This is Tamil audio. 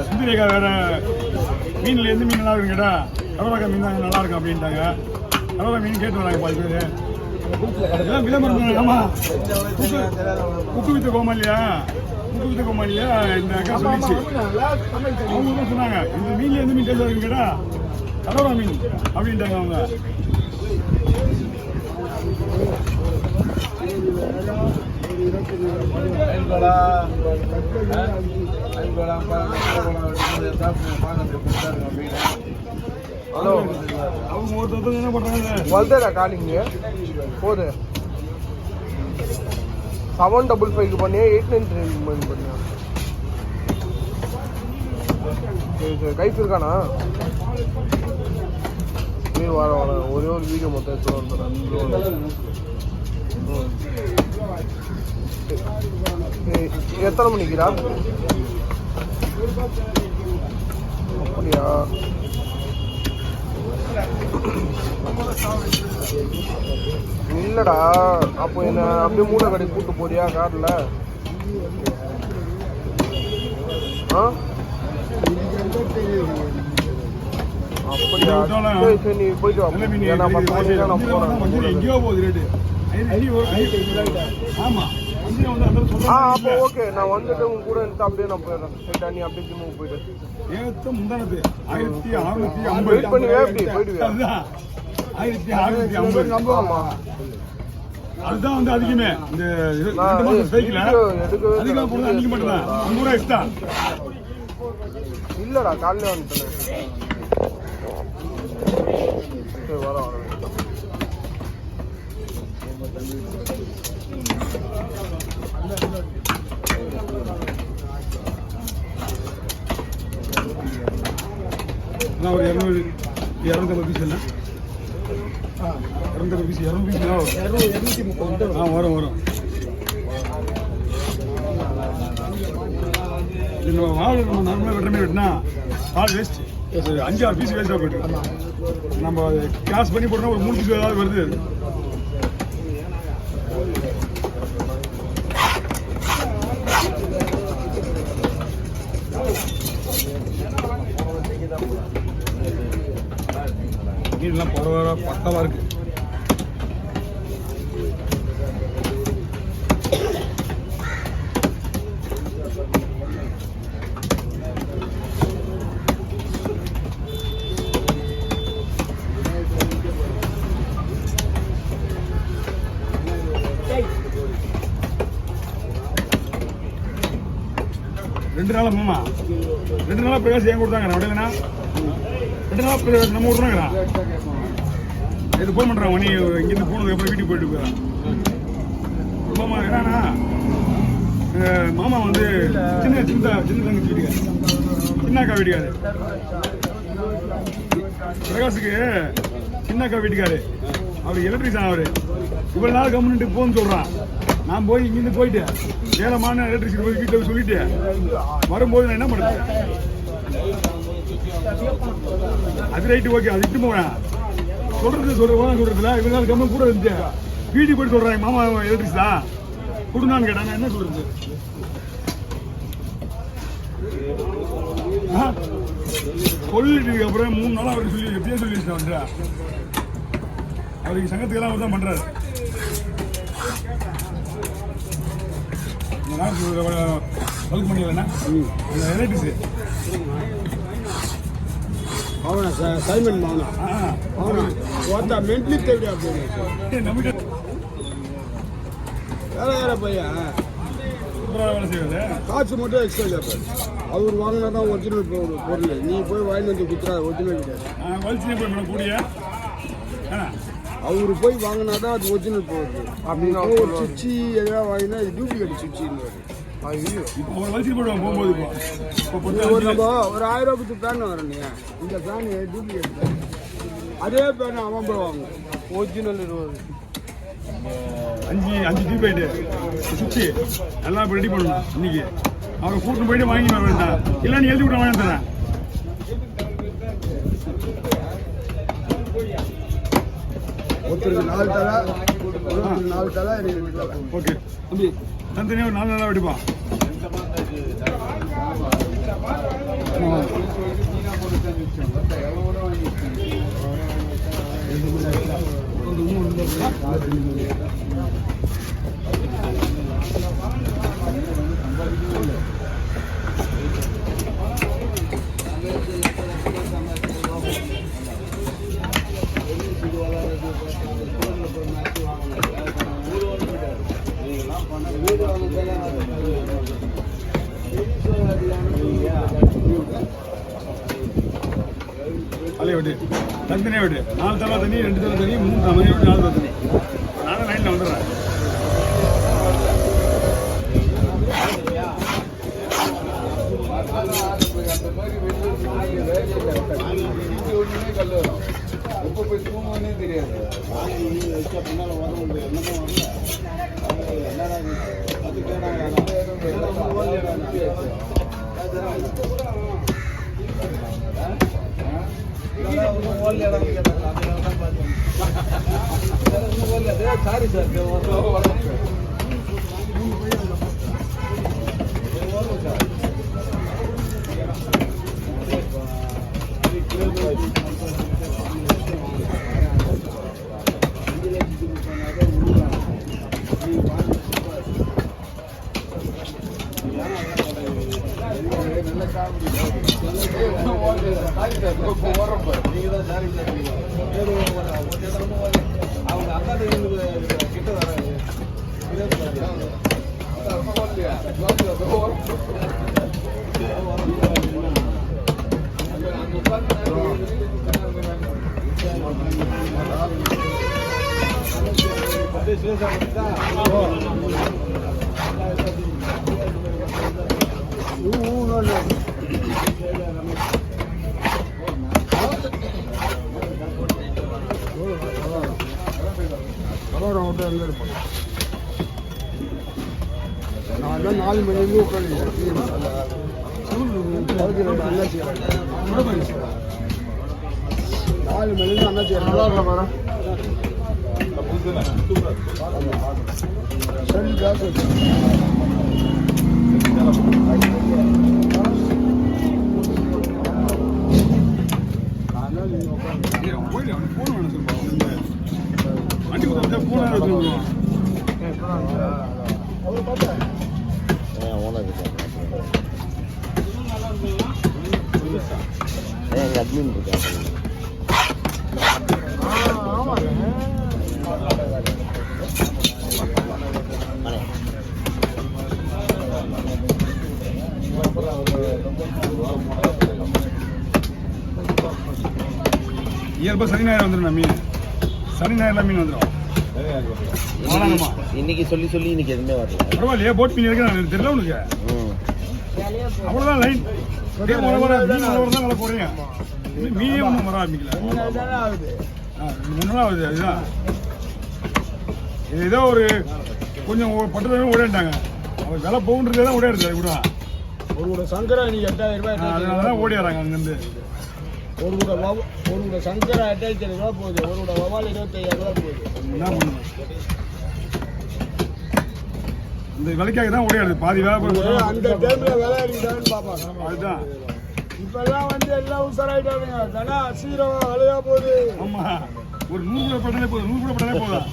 சுந்தரிக்கா வேற மீன்ல எந்த மீன் நல்லா இருக்குன்னு கேட்டா கடலக்கா மீன் தான் நல்லா இருக்கும் அப்படின்ட்டாங்க. கடலக்கா மீன் கேட்டு வராங்க பாதி பேர். விளம்பரம் ஆமா குக்கு வித்த கோமாளியா இந்த அக்கா சொல்லிச்சு. அவங்க சொன்னாங்க இந்த மீன்ல எந்த மீன் டேஸ்ட் இருக்குன்னு கேட்டா கடலக்கா மீன் அப்படின்ட்டாங்க அவங்க. ஹலோ அவங்க ஒருத்தர் என்ன பண்றாங்க வல்தடா காலிங்க போது 755 பண்ணியா 893 பண்ணியா கைஃப் இருக்கானா நீ வர ஒரே ஒரு வீடியோ மொத்தம் எடுத்து வந்துடுறேன். எத்தனை மணிக்குடா அப்படியா இல்லடா அப்போ என்ன அப்படியே மூளை கடை கூட்டு போறியா கார்ல? அப்படியா சரி நீ போயிட்டு வா. நான் 10 மணிக்கு நான் போறேன். எங்கேயோ போகுது ரேட்டு. ஆமா அப்போ ஓகே நான் வந்துட்டு உங்க கூட எடுத்து அப்படியே நான் போயிடுறேன். சரிடா நீ அப்படியே ஜிம்முக்கு போயிட்டு முந்தானது 1650 வெயிட் பண்ணுவே அப்படி போயிடுவியா? 1650 ஆமா அதுதான் வந்து அதிகமே. இந்த 2 மாசம் சைக்கிள் அதிகமாக போடுறது அன்னைக்கு மட்டும்தான் 50 ரூபா எக்ஸ்ட்ரா. இல்லடா காலையில் வந்துட்டேன். சரி வர ஒரு 250 பீஸ் இல்லை 250 பீஸ் 230 வரும். இது நம்ம வாழை நம்ம நார்மலாக வெட்டுற மாதிரி வெட்டினா பால் வேஸ்ட் 5-6 பீஸ் வேஸ்ட்டாக போய்ட்டு நம்ம கிளாஸ் பண்ணி போட்டோம்னா ஒரு 3 பீஸ் ஏதாவது வருது. மீன்லாம் பரவாயில்ல பக்கவா இருக்கு. ரெண்டு நாளா பிரகாஷ் ஏன் கொடுத்தாங்க உடனே 2 நாள் நம்ம விட்றாங்கிறான். இது ஃபோன் பண்ணுறான் மணி இங்கேருந்து போனதுக்கப்புறம் வீட்டுக்கு போயிட்டு போயிடறான். மாமா ஏன்னா மாமா வந்து சின்ன தங்கச்சி வீட்டுக்காரு சின்னக்கா வீட்டுக்காரு பிரகாஷுக்கு சின்னக்கா வீட்டுக்காரு அவர் எலக்ட்ரிஷியன். அவர் இவ்வளோ நாள் கவர்மெண்ட்டுக்கு போன்னு சொல்கிறான். நான் போய் இங்கேருந்து போயிட்டு ஏலமான எலக்ட்ரிஷியன் போய் வீட்டில் சொல்லிட்டு வரும்போது நான் என்ன பண்ணுறேன் அது ரைட்டு ஓகே அது இட்டு போவேன் சொல்றதுல இவ்வளவு நாள் கம்மி கூட இருந்துச்சு. வீட்டுக்கு போயிட்டு சொல்றாங்க மாமா எலக்ட்ரிக்ஸ் தான் கொடுனான்னு கேட்டாங்க. என்ன சொல்றது சொல்லிட்டு அப்புறம் 3 நாளா அவருக்கு சொல்லி எப்படியே சொல்லி வச்சுட்டேன். அவருக்கு சங்கத்துக்கெல்லாம் அவர் தான் பண்றாரு. பல்க் பண்ணிடலண்ணா எலக்ட்ரிக்ஸ் అవునా సార్ సైమన్ అవునా అవునా ఓతా మెంటలీ తెవిడా நமக்கு வேற பையா வேலை செய்வது காசு மட்டும் எக்ஸ்ட்ரா கேட்பாரு. அவர் வாங்கினா தான் ஒரிஜினல் பொருள். நீ போய் வாங்கிட்டு வந்து குத்துறா ஒரிஜினல் கிடையாது. வலிச்சு போய் கூடிய அவரு போய் வாங்கினா தான் அது ஒரிஜினல் பொருள். அப்படின்னா ஒரு சுச்சி எதாவது வாங்கினா இது டூப்ளிகேட் சுச்சின்னு போகும்போது ஒரு 1000 ரூபா கொடுத்து ஃபேன் வரேன். நீங்கள் இந்த ஃபேன் டூப்ளிகேட் அதே ஃபேன் அவன் போய் வாங்குவோம். ஒரிஜினல் 5 ஜிபி ஆயிட்டு சுவிட்சு எல்லாம் ரெடி பண்ணணும். இன்னைக்கு அவங்க கூட்டு போயிட்டு வாங்கி வர வேண்டாம். இல்லை நீ எழுதி விட வாங்கி தரேன். ஒருத்தருக்கு 4 தலை, 4 தலை, எனக்கு 2 தலை. ஓகே தம்பி தனித்தனியாக ஒரு 4 நாளாக வெடிப்பான். அலைய விட்டு தனித்தனியாக விட்டு 4 தலை தண்ணி 2 தலை தண்ணி 3 தலை விட்டு 4 தலை தண்ணி. நானும் லைனில் வந்துடுறேன். எப்போ போய் தூங்குவனே தெரியாது. பின்னால் வர முடியாது. சாரி சார் அவங்க அக்கா கிட்ட வராது. நான் 4 மணிலேருந்து உட்காந்து 4 மணிலேருந்து அண்ணாச்சி நல்லா இருக்கா சரி காசு வண்டி கொடுத்தா போன வச்சுருவோம். எங்க அட்மின் இருக்காங்க. இயல்பா சனி ஞாயிறு வந்துடும். மீன் சனி ஞாயிறுலாம் மீன் வந்துடும். இன்னைக்கு சொல்லி சொல்லி இன்னைக்கு எதுவுமே வரல. பரவாயில்லையே, போட் மீன் இருக்கு. எனக்கு தெரியல உனக்கு. அவ்வளோதான் லைன். மீன் நல்லா போறீங்க. மீனே ஒன்றும் வர ஆரம்பிக்கல. 3 நாள் ஆகுது. அதுதான் இது ஏதோ ஒரு கொஞ்சம் பட்டு ஓடிட்டாங்க. அவர் விலை போகுன்றதே தான் ஓடிடுது. அது கூட ஒரு கூட சங்கரா நீ 8000 ரூபாய். அதனால தான் ஓடிடுறாங்க அங்கேருந்து. ஒரு கூட சங்கரா 8000 ரூபா போகுது. ஒரு கூட வவால் 25000 ரூபா போகுது. என்ன பண்ணுவேன், இந்த விலைக்காக தான் ஓடிடுது. பாதி வேலை போய் அந்த டைம்ல வேலை அடிக்கிறான்னு பார்ப்பாங்க. அதுதான் இப்பெல்லாம் எல்லாம் உசாராயிட்டாங்க. தனா சீரம் அலையா போகுது. ஆமா, ஒரு 100 கூட பட்டாலே போதும். 100 கூட பட்டாலே போதும்.